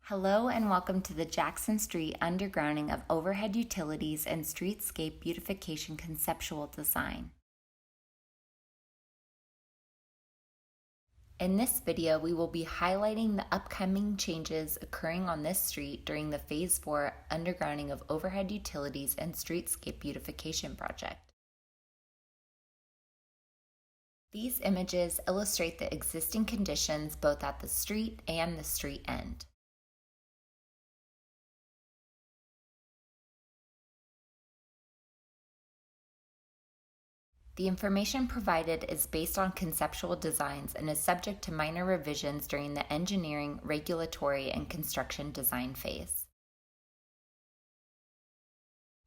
Hello and welcome to the Jackson Street undergrounding of overhead utilities and streetscape beautification conceptual design. In this video, we will be highlighting the upcoming changes occurring on this street during the Phase 4 undergrounding of overhead utilities and streetscape beautification project. These images illustrate the existing conditions both at the street and the street end. The information provided is based on conceptual designs and is subject to minor revisions during the engineering, regulatory, and construction design phase.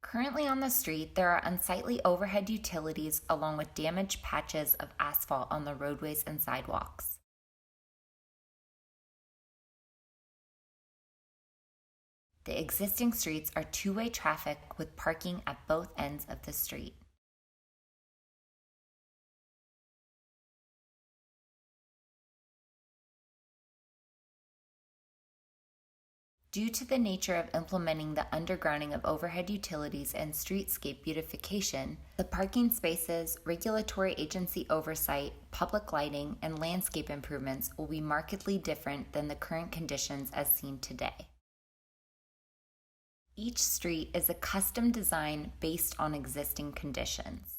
Currently on the street, there are unsightly overhead utilities along with damaged patches of asphalt on the roadways and sidewalks. The existing streets are two-way traffic with parking at both ends of the street. Due to the nature of implementing the undergrounding of overhead utilities and streetscape beautification, the parking spaces, regulatory agency oversight, public lighting, and landscape improvements will be markedly different than the current conditions as seen today. Each street is a custom design based on existing conditions.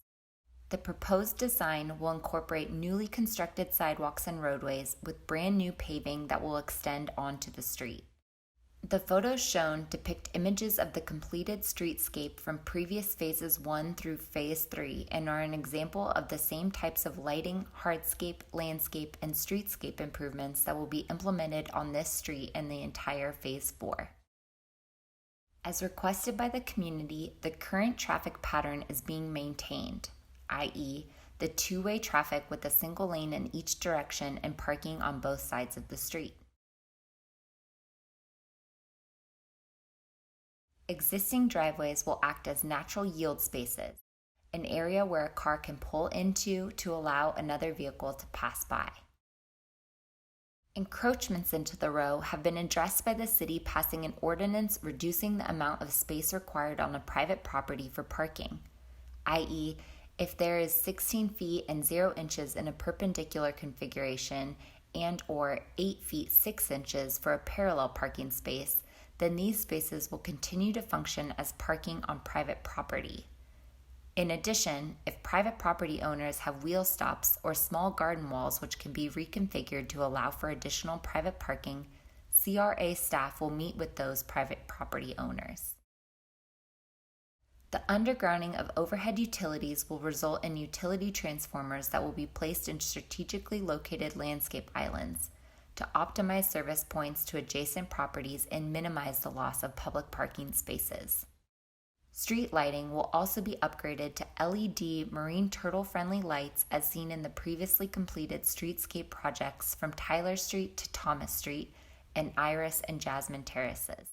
The proposed design will incorporate newly constructed sidewalks and roadways with brand new paving that will extend onto the street. The photos shown depict images of the completed streetscape from previous phases 1 through phase 3 and are an example of the same types of lighting, hardscape, landscape, and streetscape improvements that will be implemented on this street and the entire phase 4. As requested by the community, the current traffic pattern is being maintained, i.e., the two-way traffic with a single lane in each direction and parking on both sides of the street. Existing driveways will act as natural yield spaces, an area where a car can pull into to allow another vehicle to pass by. Encroachments into the row have been addressed by the city passing an ordinance reducing the amount of space required on a private property for parking, i.e., if there is 16 feet and 0 inches in a perpendicular configuration and or 8 feet 6 inches for a parallel parking space, then these spaces will continue to function as parking on private property. In addition, if private property owners have wheel stops or small garden walls which can be reconfigured to allow for additional private parking, CRA staff will meet with those private property owners. The undergrounding of overhead utilities will result in utility transformers that will be placed in strategically located landscape islands to optimize service points to adjacent properties and minimize the loss of public parking spaces. Street lighting will also be upgraded to LED marine turtle-friendly lights as seen in the previously completed streetscape projects from Tyler Street to Thomas Street and Iris and Jasmine Terraces.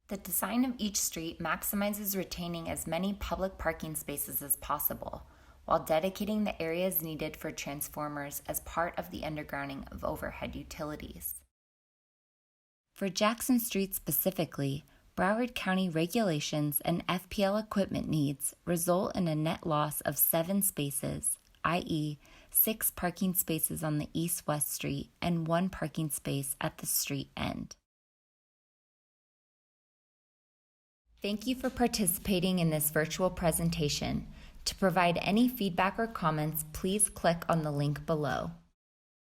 The design of each street maximizes retaining as many public parking spaces as possible, while dedicating the areas needed for transformers as part of the undergrounding of overhead utilities. For Jackson Street specifically, Broward County regulations and FPL equipment needs result in a net loss of 7 spaces, i.e., 6 parking spaces on the east-west street and 1 parking space at the street end. Thank you for participating in this virtual presentation. To provide any feedback or comments, please click on the link below.